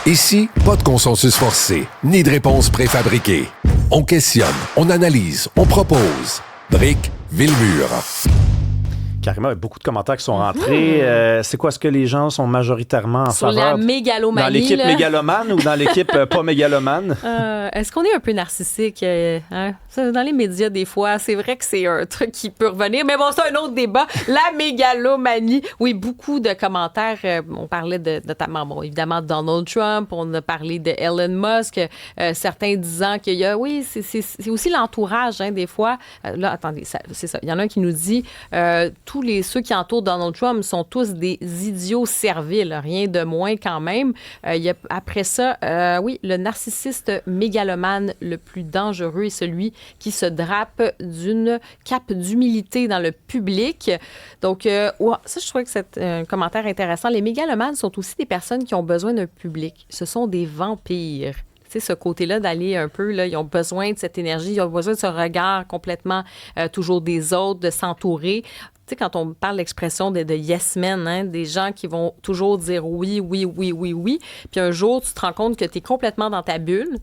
Ici, pas de consensus forcé, ni de réponse préfabriquée. On questionne, on analyse, on propose. Brick Villemur. Carrément, il y a beaucoup de commentaires qui sont rentrés. C'est quoi, est-ce que les gens sont majoritairement en sur faveur? la mégalomanie. Dans l'équipe là. mégalomane ou dans l'équipe pas mégalomane? Est-ce qu'on est un peu narcissique? Ça, dans les médias, des fois, c'est vrai que c'est un truc qui peut revenir. Mais bon, c'est un autre débat. La mégalomanie. Oui, beaucoup de commentaires. On parlait notamment, bon, évidemment, de Donald Trump. On a parlé de Elon Musk. Certains disant qu'il y a... Oui, c'est aussi l'entourage, hein, des fois. Là, attendez, c'est ça. Il y en a un qui nous dit... tous ceux qui entourent Donald Trump sont tous des idiots serviles, rien de moins quand même. Après ça, oui, le narcissiste mégalomane le plus dangereux est celui qui se drape d'une cape d'humilité dans le public. Donc, ça, je trouvais que c'est un commentaire intéressant. Les mégalomanes sont aussi des personnes qui ont besoin d'un public. Ce sont des vampires. Ce côté-là d'aller un peu, là, ils ont besoin de cette énergie, ils ont besoin de ce regard complètement toujours des autres, de s'entourer. Tu sais, quand on parle l'expression de yes men, hein, des gens qui vont toujours dire oui, oui, oui, oui, oui, puis un jour, tu te rends compte que tu es complètement dans ta bulle,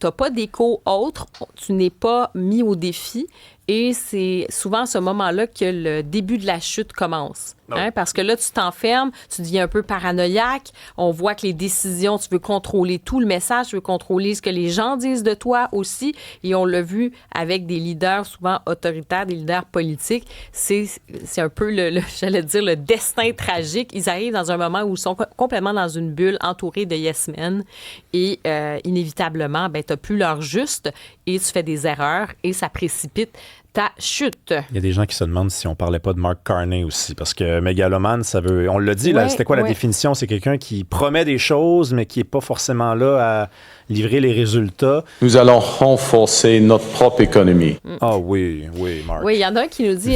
tu n'as pas d'écho autre, tu n'es pas mis au défi, et c'est souvent à ce moment-là que le début de la chute commence. Hein, parce que là, tu t'enfermes, tu deviens un peu paranoïaque. On voit que les décisions, tu veux contrôler tout le message, tu veux contrôler ce que les gens disent de toi aussi. Et on l'a vu avec des leaders souvent autoritaires, des leaders politiques. C'est un peu, j'allais dire, le destin tragique. Ils arrivent dans un moment où ils sont complètement dans une bulle entourée de yes men. Et inévitablement, tu n'as plus l'heure juste et tu fais des erreurs et ça précipite ta chute. Il y a des gens qui se demandent si on parlait pas de Mark Carney aussi, parce que mégalomane, ça veut... On l'a dit, là, c'était quoi la définition? C'est quelqu'un qui promet des choses, mais qui n'est pas forcément là à livrer les résultats. Nous allons renforcer notre propre économie. Ah oui, Mark. Oui, il y en a un qui nous dit,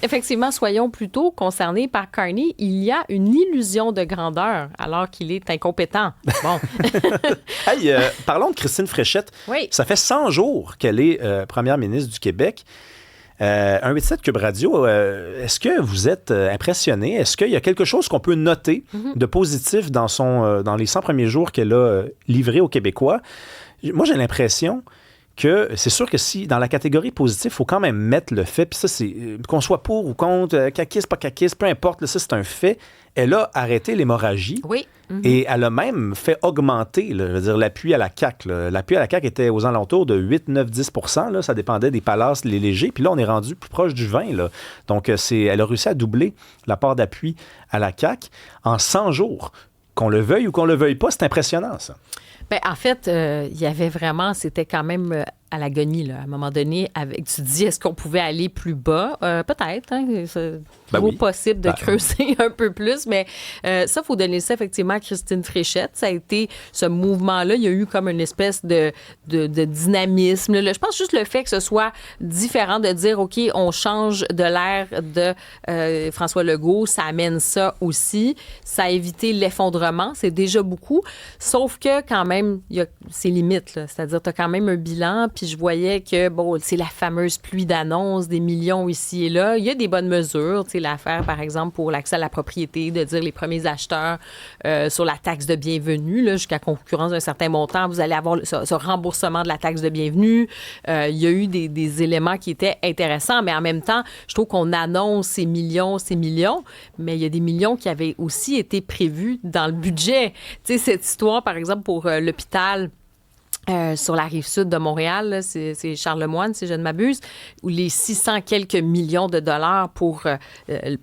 effectivement, soyons plutôt concernés par Carney. Il y a une illusion de grandeur alors qu'il est incompétent. Bon. Hey, parlons de Christine Fréchette. Oui. Ça fait 100 jours qu'elle est première ministre du Québec. 187 Cube Radio, est-ce que vous êtes impressionné? Est-ce qu'il y a quelque chose qu'on peut noter de positif dans les 100 premiers jours qu'elle a livrés aux Québécois? Moi, j'ai l'impression que c'est sûr que si, dans la catégorie positive, il faut quand même mettre le fait, puis ça, c'est qu'on soit pour ou contre, caquiste, pas caquiste, peu importe, là, ça, c'est un fait. Elle a arrêté l'hémorragie. Oui. Et elle a même fait augmenter, là, je veux dire, l'appui à la CAQ. Là. L'appui à la CAQ était aux alentours de 8, 9, 10 %. Ça dépendait des palaces, les légers. Puis là, on est rendu plus proche du 20 %. Donc, elle a réussi à doubler la part d'appui à la CAQ en 100 jours. Qu'on le veuille ou qu'on le veuille pas, c'est impressionnant, ça. Bien, en fait, il y avait vraiment, c'était quand même à l'agonie, là. À un moment donné, tu te dis, est-ce qu'on pouvait aller plus bas? Peut-être, hein? C'est possible de creuser un peu plus, mais ça, il faut donner ça effectivement à Christine Fréchette. Ça a été ce mouvement-là. Il y a eu comme une espèce de dynamisme. Là, je pense juste le fait que ce soit différent de dire, OK, on change de l'ère de François Legault, ça amène ça aussi. Ça a évité l'effondrement, c'est déjà beaucoup. Sauf que quand même, il y a ses limites, là. C'est-à-dire, tu as quand même un bilan, puis je voyais que, bon, c'est la fameuse pluie d'annonces, des millions ici et là. Il y a des bonnes mesures, tu sais, l'affaire, par exemple, pour l'accès à la propriété, de dire les premiers acheteurs sur la taxe de bienvenue, là, jusqu'à concurrence d'un certain montant, vous allez avoir ce remboursement de la taxe de bienvenue. Il y a eu des éléments qui étaient intéressants, mais en même temps, je trouve qu'on annonce ces millions, mais il y a des millions qui avaient aussi été prévus dans le budget. Tu sais, cette histoire, par exemple, pour l'hôpital sur la rive sud de Montréal, là, c'est Charlemagne, si je ne m'abuse, où les 600 quelques millions de dollars pour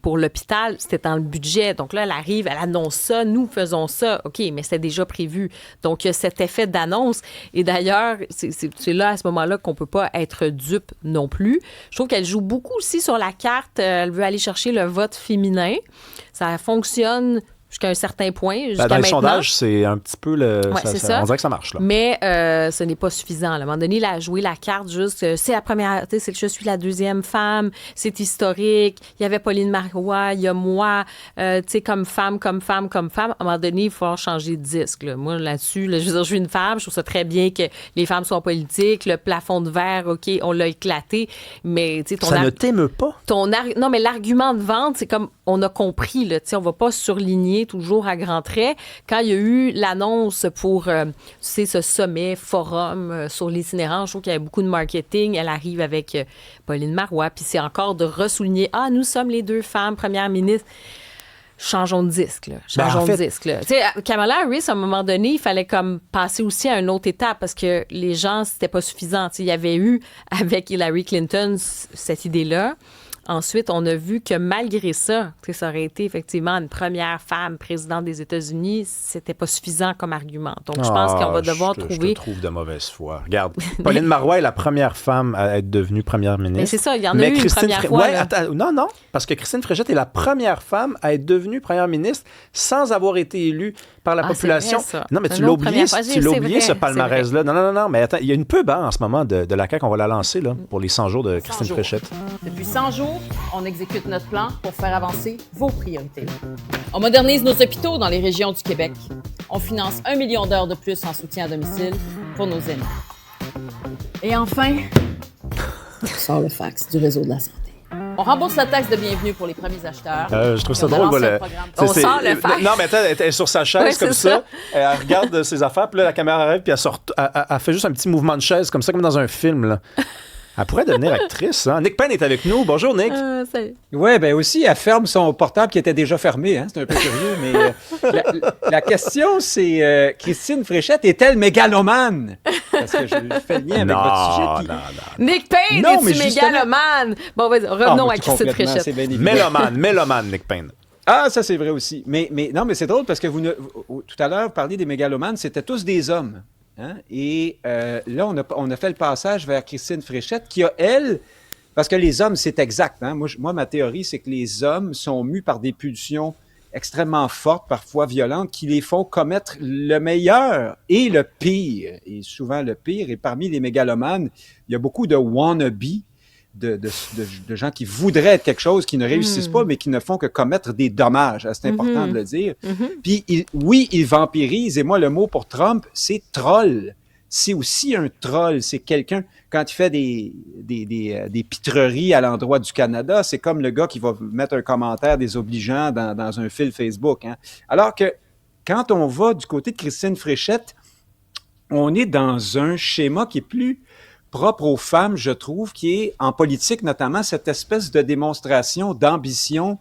l'hôpital, c'était dans le budget. Donc là, elle arrive, elle annonce ça, nous faisons ça. OK, mais c'était déjà prévu. Donc, il y a cet effet d'annonce. Et d'ailleurs, c'est là, à ce moment-là, qu'on ne peut pas être dupe non plus. Je trouve qu'elle joue beaucoup aussi sur la carte. Elle veut aller chercher le vote féminin. Ça fonctionne jusqu'à un certain point. Dans les sondages, c'est un petit peu ça. On dirait que ça marche, là. Mais ce n'est pas suffisant. À un moment donné, elle a joué la carte juste, c'est la première, c'est que je suis la deuxième femme, c'est historique. Il y avait Pauline Marois, il y a moi, comme femme. À un moment donné, il faut changer de disque, là. Moi, là-dessus, là, je veux dire, je suis une femme, je trouve ça très bien que les femmes soient politiques. Le plafond de verre, OK, on l'a éclaté, mais ça ne t'émeut pas? Non, mais l'argument de vente, c'est comme on a compris, là, on ne va pas surligner souligner toujours à grands traits. Quand il y a eu l'annonce pour ce sommet, forum sur l'itinérance, je trouve qu'il y avait beaucoup de marketing. Elle arrive avec Pauline Marois, puis c'est encore de ressouligner, nous sommes les 2 femmes premières ministres. Changeons de disque, là. De disque, là. Tu sais, Kamala Harris, à un moment donné, il fallait comme passer aussi à une autre étape parce que les gens, c'était pas suffisant. Tu sais, il y avait eu, avec Hillary Clinton, cette idée-là. Ensuite, on a vu que malgré ça, ça aurait été effectivement une première femme présidente des États-Unis, c'était pas suffisant comme argument. Donc, je pense qu'on va devoir trouver... Je te trouve de mauvaise foi. Regarde, Pauline Marois est la première femme à être devenue première ministre. Mais c'est ça, il y en a eu une première fois. Ouais, attends, non, parce que Christine Fréchette est la première femme à être devenue première ministre sans avoir été élue par la population. Vrai, non, mais tu l'as oublié, ce palmarès-là. Non, mais attends, il y a une pub en ce moment de la CAQ, on va la lancer là, pour les 100 jours de Christine Fréchette. Depuis 100 jours, on exécute notre plan pour faire avancer vos priorités. On modernise nos hôpitaux dans les régions du Québec. On finance 1 million d'heures de plus en soutien à domicile pour nos aînés. Et enfin, on sort le fax du réseau de la santé. On rembourse la taxe de bienvenue pour les premiers acheteurs. Je trouve ça drôle. On sort le fax. Non, mais attends, elle est sur sa chaise comme ça. Elle regarde ses affaires, puis là, la caméra arrive, puis elle fait juste un petit mouvement de chaise, comme ça, comme dans un film, là. Elle pourrait devenir actrice. Hein? Nick Payne est avec nous. Bonjour, Nick. Oui, bien aussi, elle ferme son portable qui était déjà fermé. Hein? C'est un peu curieux, mais la question, c'est Christine Fréchette est-elle mégalomane? Parce que je fais le lien avec votre sujet. Nick Payne, es-tu mégalomane? Bon, vas-y, revenons à Christine Fréchette. Mélomane, Nick Payne. Ah, ça, c'est vrai aussi. Mais non, mais c'est drôle parce que tout à l'heure, vous parliez des mégalomanes, c'était tous des hommes. Hein? Et là, on a fait le passage vers Christine Fréchette qui a, elle, parce que les hommes, c'est exact. Hein? Moi, ma théorie, c'est que les hommes sont mus par des pulsions extrêmement fortes, parfois violentes, qui les font commettre le meilleur et le pire. Et souvent le pire. Et parmi les mégalomanes, il y a beaucoup de wannabes, de gens qui voudraient être quelque chose, qui ne réussissent pas, mais qui ne font que commettre des dommages. C'est important de le dire. Puis, ils vampirisent. Et moi, le mot pour Trump, c'est troll. C'est aussi un troll. C'est quelqu'un, quand il fait des pitreries à l'endroit du Canada, c'est comme le gars qui va mettre un commentaire désobligeant dans un fil Facebook. Hein. Alors que quand on va du côté de Christine Fréchette, on est dans un schéma qui est plus propre aux femmes, je trouve, qui est, en politique notamment, cette espèce de démonstration d'ambition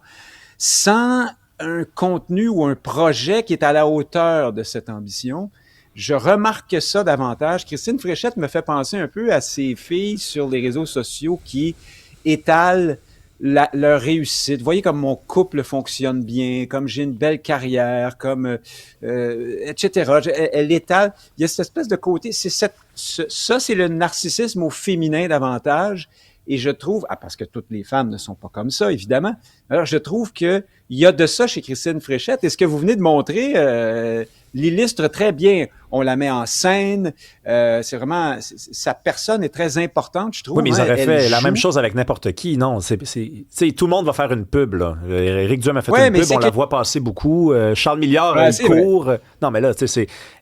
sans un contenu ou un projet qui est à la hauteur de cette ambition. Je remarque ça davantage. Christine Fréchette me fait penser un peu à ces filles sur les réseaux sociaux qui étalent leur réussite. Vous voyez comme mon couple fonctionne bien, comme j'ai une belle carrière, comme etc. Elle étale. Il y a cette espèce de côté. Ça, c'est le narcissisme au féminin davantage. Et je trouve, parce que toutes les femmes ne sont pas comme ça, évidemment. Alors, je trouve qu'il y a de ça chez Christine Fréchette. Et ce que vous venez de montrer l'illustre très bien. On la met en scène. C'est vraiment... sa personne est très importante, je trouve. Oui, mais ils auraient fait la même chose avec n'importe qui. Non, tout le monde va faire une pub, là. Éric Duhem a fait une pub, on la voit passer beaucoup. Charles Milliard a une cour. Non, mais là,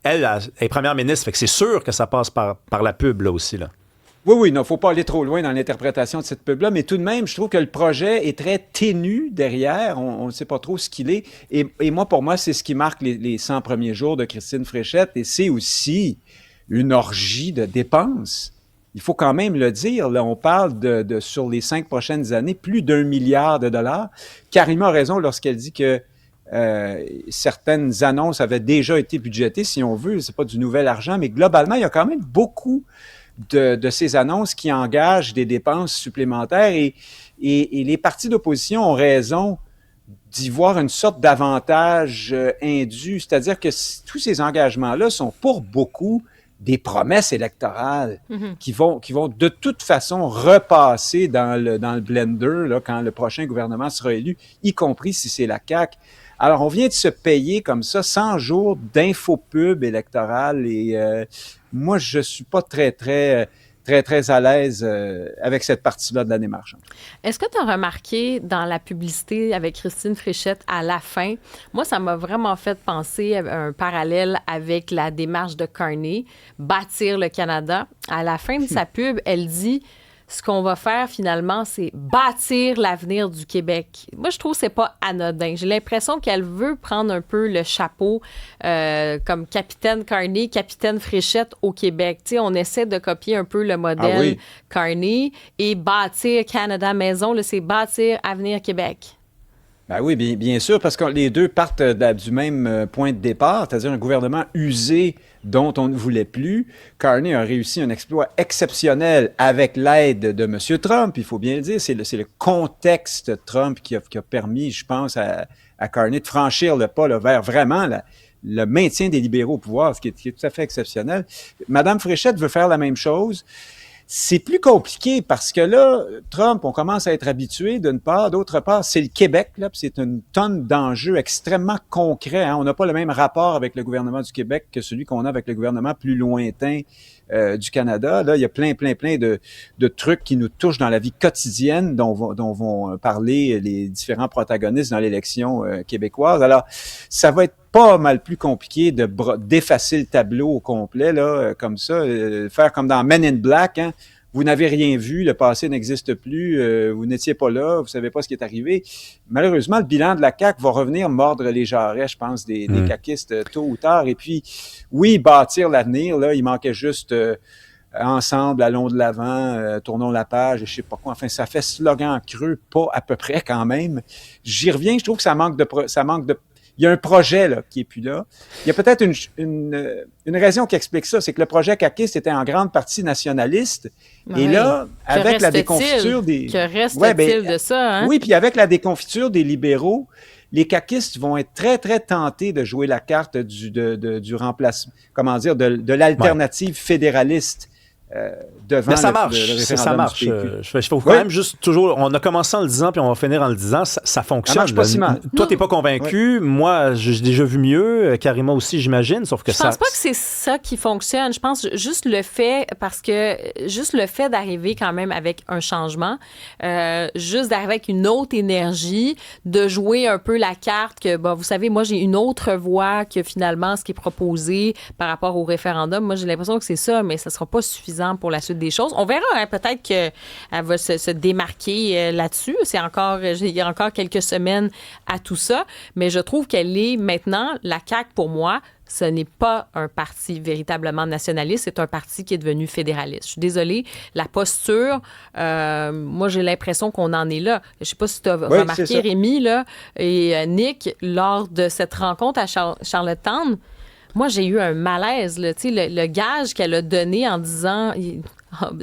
elle est première ministre, fait que c'est sûr que ça passe par la pub, là, aussi, là. Oui, non, il ne faut pas aller trop loin dans l'interprétation de cette pub-là, mais tout de même, je trouve que le projet est très ténu derrière. On ne sait pas trop ce qu'il est. Et moi, pour moi, c'est ce qui marque les 100 premiers jours de Christine Fréchette. Et c'est aussi une orgie de dépenses. Il faut quand même le dire. Là, on parle de sur les 5 prochaines années, plus d'1 milliard de dollars. Karima a raison lorsqu'elle dit que certaines annonces avaient déjà été budgétées, si on veut. C'est pas du nouvel argent, mais globalement, il y a quand même beaucoup de ces annonces qui engagent des dépenses supplémentaires et les partis d'opposition ont raison d'y voir une sorte d'avantage indu, c'est-à-dire que tous ces engagements-là sont pour beaucoup des promesses électorales qui vont de toute façon repasser dans le blender là, quand le prochain gouvernement sera élu, y compris si c'est la CAQ. Alors, on vient de se payer comme ça 100 jours d'infopub électorale et moi, je suis pas très à l'aise avec cette partie-là de la démarche. Est-ce que tu as remarqué dans la publicité avec Christine Fréchette à la fin, moi, ça m'a vraiment fait penser à un parallèle avec la démarche de Carney, Bâtir le Canada. À la fin de sa pub, elle dit ce qu'on va faire finalement, c'est bâtir l'avenir du Québec. Moi, je trouve que c'est pas anodin. J'ai l'impression qu'elle veut prendre un peu le chapeau comme capitaine Carney, capitaine Fréchette au Québec. Tu sais, on essaie de copier un peu le modèle Carney et bâtir Canada Maison, là, c'est bâtir Avenir Québec. Ben oui, bien sûr, parce que les deux partent du même point de départ, c'est-à-dire un gouvernement usé dont on ne voulait plus. Carney a réussi un exploit exceptionnel avec l'aide de M. Trump, il faut bien le dire. C'est le contexte Trump qui a permis, je pense, à Carney de franchir le pas là, vers vraiment le maintien des libéraux au pouvoir, ce qui est tout à fait exceptionnel. Madame Fréchette veut faire la même chose. C'est plus compliqué parce que là, Trump, on commence à être habitué d'une part. D'autre part, c'est le Québec, là, puis c'est une tonne d'enjeux extrêmement concrets. Hein. On n'a pas le même rapport avec le gouvernement du Québec que celui qu'on a avec le gouvernement plus lointain du Canada. Là, il y a plein de trucs qui nous touchent dans la vie quotidienne dont vont parler les différents protagonistes dans l'élection québécoise. Alors, ça va être pas mal plus compliqué d'effacer le tableau au complet, là, comme ça, faire comme dans Men in Black, hein. Vous n'avez rien vu, le passé n'existe plus, vous n'étiez pas là, vous savez pas ce qui est arrivé. Malheureusement, le bilan de la CAQ va revenir mordre les jarrets, je pense, des caquistes tôt ou tard. Et puis, oui, bâtir l'avenir, là, il manquait juste ensemble, allons de l'avant, tournons la page, je sais pas quoi. Enfin, ça fait slogan creux, pas à peu près quand même. J'y reviens, je trouve que ça manque de il y a un projet là, qui est plus là. Il y a peut-être une raison qui explique ça, c'est que le projet caquiste était en grande partie nationaliste. Oui. Et là, avec la déconfiture des... Que reste-t-il de ça? Hein? Oui, puis avec la déconfiture des libéraux, les caquistes vont être très, très tentés de jouer la carte du remplacement, comment dire, de l'alternative fédéraliste. Devant mais ça marche, ça marche. Il faut quand même juste toujours... On a commencé en le disant, puis on va finir en le disant, ça fonctionne. Ça marche pas si mal. Toi, t'es pas convaincu. Moi, j'ai déjà vu mieux. Karima aussi, j'imagine, sauf que je pense pas que c'est ça qui fonctionne. Je pense juste le fait d'arriver quand même avec un changement, juste d'arriver avec une autre énergie, de jouer un peu la carte que, vous savez, moi, j'ai une autre voix que finalement, ce qui est proposé par rapport au référendum. Moi, j'ai l'impression que c'est ça, mais ça sera pas suffisant pour la suite des choses. On verra, hein, peut-être qu'elle va se démarquer là-dessus. Il y a encore quelques semaines à tout ça, mais je trouve qu'elle est maintenant, la CAQ pour moi, ce n'est pas un parti véritablement nationaliste, c'est un parti qui est devenu fédéraliste. Je suis désolée, la posture, moi j'ai l'impression qu'on en est là. Je ne sais pas si tu as remarqué, Rémi là, et Nick, lors de cette rencontre à Charlottetown, moi, j'ai eu un malaise, là, le gage qu'elle a donné en disant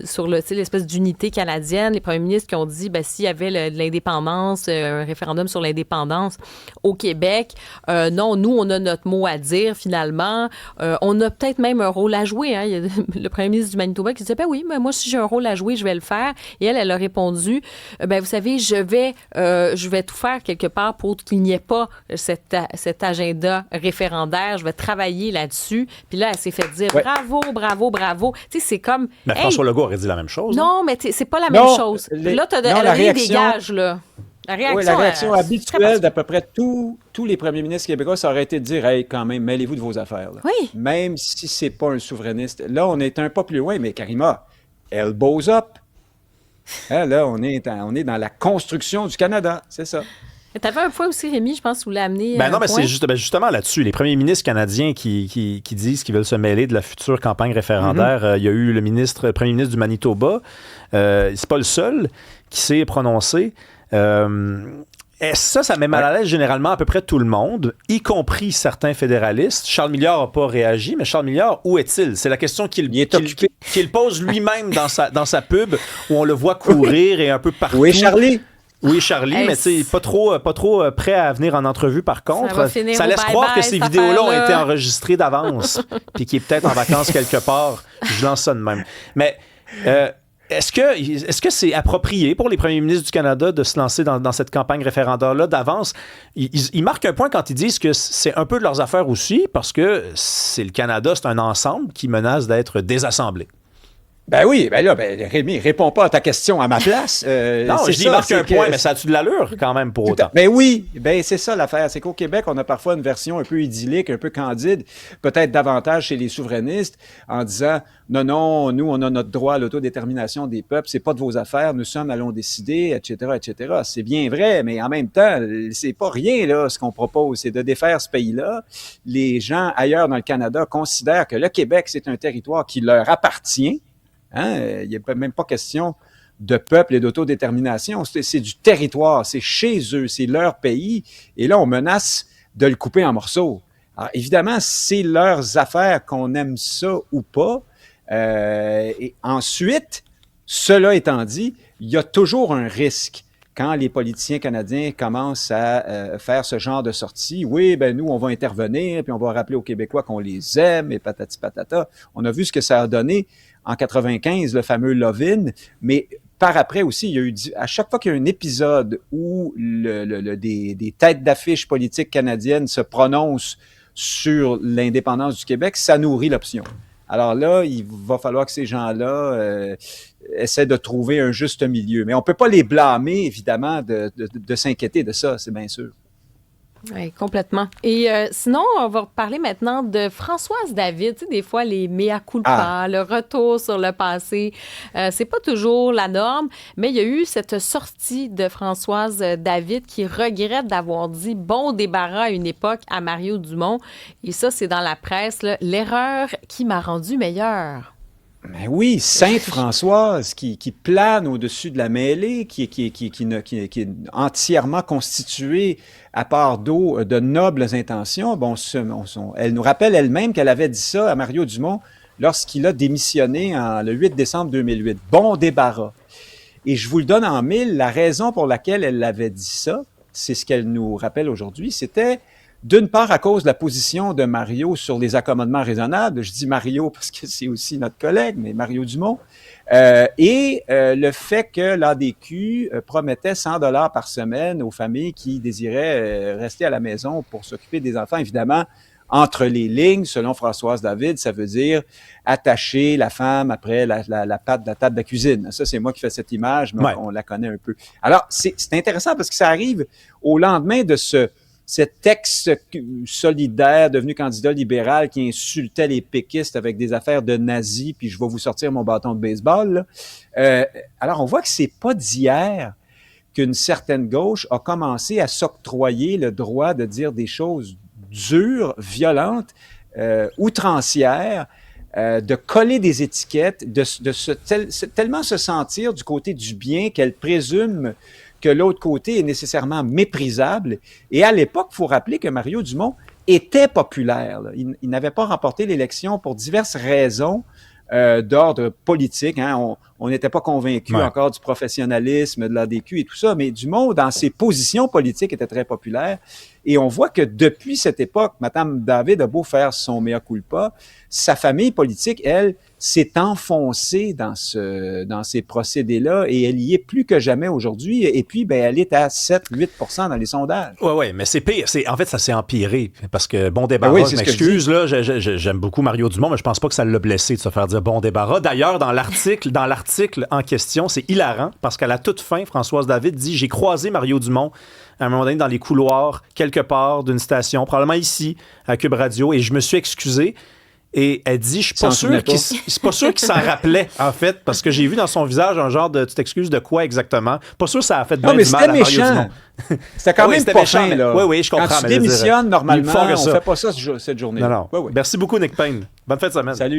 sur l'espèce d'unité canadienne, les premiers ministres qui ont dit s'il y avait l'indépendance, un référendum sur l'indépendance au Québec, non, nous, on a notre mot à dire finalement. On a peut-être même un rôle à jouer. Hein. Il y a le premier ministre du Manitoba qui disait oui, mais moi, si j'ai un rôle à jouer, je vais le faire. Et elle a répondu vous savez, je vais tout faire quelque part pour qu'il n'y ait pas cet agenda référendaire. Je vais travailler là-dessus. Puis là, elle s'est fait dire bravo. Tu sais, c'est comme. François Legault aurait dit la même chose. Non, mais c'est pas la même chose. Là, elle a donné des gages, là. La réaction habituelle d'à peu près tous les premiers ministres québécois, ça aurait été de dire quand même, mêlez-vous de vos affaires. Là. Oui. Même si c'est pas un souverainiste. Là, on est un pas plus loin, mais Karima, elbows up. Hein, là, on est dans la construction du Canada, c'est ça. Tu avais un point aussi, Rémi, je pense, où l'a amené. Non, mais c'est justement là-dessus. Les premiers ministres canadiens qui disent qu'ils veulent se mêler de la future campagne référendaire. Il y a eu le premier ministre du Manitoba. C'est pas le seul qui s'est prononcé. Ça met mal à l'aise généralement à peu près tout le monde, y compris certains fédéralistes. Charles Milliard n'a pas réagi, mais Charles Milliard, où est-il? C'est la question qu'il pose lui-même dans sa pub, où on le voit courir et un peu partout. Oui, Charlie. Oui, Charlie, mais tu sais, pas trop prêt à venir en entrevue par contre. Ça laisse croire que ces vidéos-là ont été enregistrées d'avance, puis qu'il est peut-être en vacances quelque part. Je lance ça de même. Mais est-ce que c'est approprié pour les premiers ministres du Canada de se lancer dans cette campagne référendaire-là d'avance? Ils marquent un point quand ils disent que c'est un peu de leurs affaires aussi, parce que c'est le Canada, c'est un ensemble qui menace d'être désassemblé. Ben oui, ben là, Rémi, réponds pas à ta question à ma place. Non, c'est je dis ça, marque c'est un que- point, mais ça a-tu de l'allure quand même pour autant? Ben oui, ben c'est ça l'affaire. C'est qu'au Québec, on a parfois une version un peu idyllique, un peu candide, peut-être davantage chez les souverainistes, en disant non, nous, on a notre droit à l'autodétermination des peuples, c'est pas de vos affaires, nous sommes allons décider, etc., etc. C'est bien vrai, mais en même temps, c'est pas rien, là, ce qu'on propose, c'est de défaire ce pays-là. Les gens ailleurs dans le Canada considèrent que le Québec, c'est un territoire qui leur appartient. Hein? Il n'y a même pas question de peuple et d'autodétermination. C'est du territoire, c'est chez eux, c'est leur pays. Et là, on menace de le couper en morceaux. Alors, évidemment, c'est leurs affaires qu'on aime ça ou pas. Et ensuite, cela étant dit, il y a toujours un risque quand les politiciens canadiens commencent à faire ce genre de sortie. Oui, ben nous, on va intervenir, puis on va rappeler aux Québécois qu'on les aime, et patati patata. On a vu ce que ça a donné en 95, le fameux Love-in, mais par après aussi, il y a eu, à chaque fois qu'il y a un épisode où des têtes d'affiche politiques canadiennes se prononcent sur l'indépendance du Québec, ça nourrit l'option. Alors là, il va falloir que ces gens-là essaient de trouver un juste milieu. Mais on ne peut pas les blâmer, évidemment, de s'inquiéter de ça, c'est bien sûr. Oui, complètement. Et sinon, on va parler maintenant de Françoise David. Tu sais, des fois, les mea culpa, le retour sur le passé, c'est pas toujours la norme, mais il y a eu cette sortie de Françoise David qui regrette d'avoir dit bon débarras à une époque à Mario Dumont. Et ça, c'est dans la presse, là, l'erreur qui m'a rendu meilleure. Ben oui, Sainte Françoise qui plane au-dessus de la mêlée, qui est entièrement constituée à part d'eau de nobles intentions. Bon, elle nous rappelle elle-même qu'elle avait dit ça à Mario Dumont lorsqu'il a démissionné le 8 décembre 2008. Bon débarras. Et je vous le donne en mille, la raison pour laquelle elle avait dit ça, c'est ce qu'elle nous rappelle aujourd'hui, c'était d'une part, à cause de la position de Mario sur les accommodements raisonnables. Je dis Mario parce que c'est aussi notre collègue, mais Mario Dumont. Et le fait que l'ADQ promettait 100 $ par semaine aux familles qui désiraient rester à la maison pour s'occuper des enfants. Évidemment, entre les lignes, selon Françoise David, ça veut dire attacher la femme après la patte de la table de la cuisine. Ça, c'est moi qui fais cette image, mais on la connaît un peu. Alors, c'est intéressant parce que ça arrive au lendemain de cet ex-solidaire devenu candidat libéral qui insultait les péquistes avec des affaires de nazis, puis je vais vous sortir mon bâton de baseball. Alors, on voit que c'est pas d'hier qu'une certaine gauche a commencé à s'octroyer le droit de dire des choses dures, violentes, outrancières, de coller des étiquettes, tellement se sentir du côté du bien qu'elle présume que l'autre côté est nécessairement méprisable. Et à l'époque, il faut rappeler que Mario Dumont était populaire. Il n'avait pas remporté l'élection pour diverses raisons d'ordre politique. Hein. On n'était pas convaincu encore du professionnalisme de l'ADQ et tout ça, mais Dumont, dans ses positions politiques, était très populaire. Et on voit que depuis cette époque, Mme David a beau faire son mea culpa, sa famille politique, elle, s'est enfoncée dans ces procédés-là et elle y est plus que jamais aujourd'hui. Et puis, ben, elle est à 7-8% dans les sondages. Oui, mais c'est pire. En fait, ça s'est empiré parce que bon débarras, je m'excuse, là, j'aime beaucoup Mario Dumont, mais je pense pas que ça l'a blessé de se faire dire bon débarras. D'ailleurs, dans l'article en question, c'est hilarant parce qu'à la toute fin, Françoise David dit « J'ai croisé Mario Dumont à un moment donné dans les couloirs, quelque part d'une station, probablement ici, à Cube Radio, et je me suis excusé. » Et elle dit, je suis pas sûr qu'il s'en rappelait, en fait, parce que j'ai vu dans son visage un genre de, tu t'excuses de quoi exactement? Pas sûr que ça a fait bien du mal à Mario Dumont. C'était quand même pas fin, là. Oui, je comprends. Quand tu démissionnes, normalement, on ne fait pas ça cette journée. Non. Merci beaucoup, Nick Payne. Bonne fin de semaine. Salut.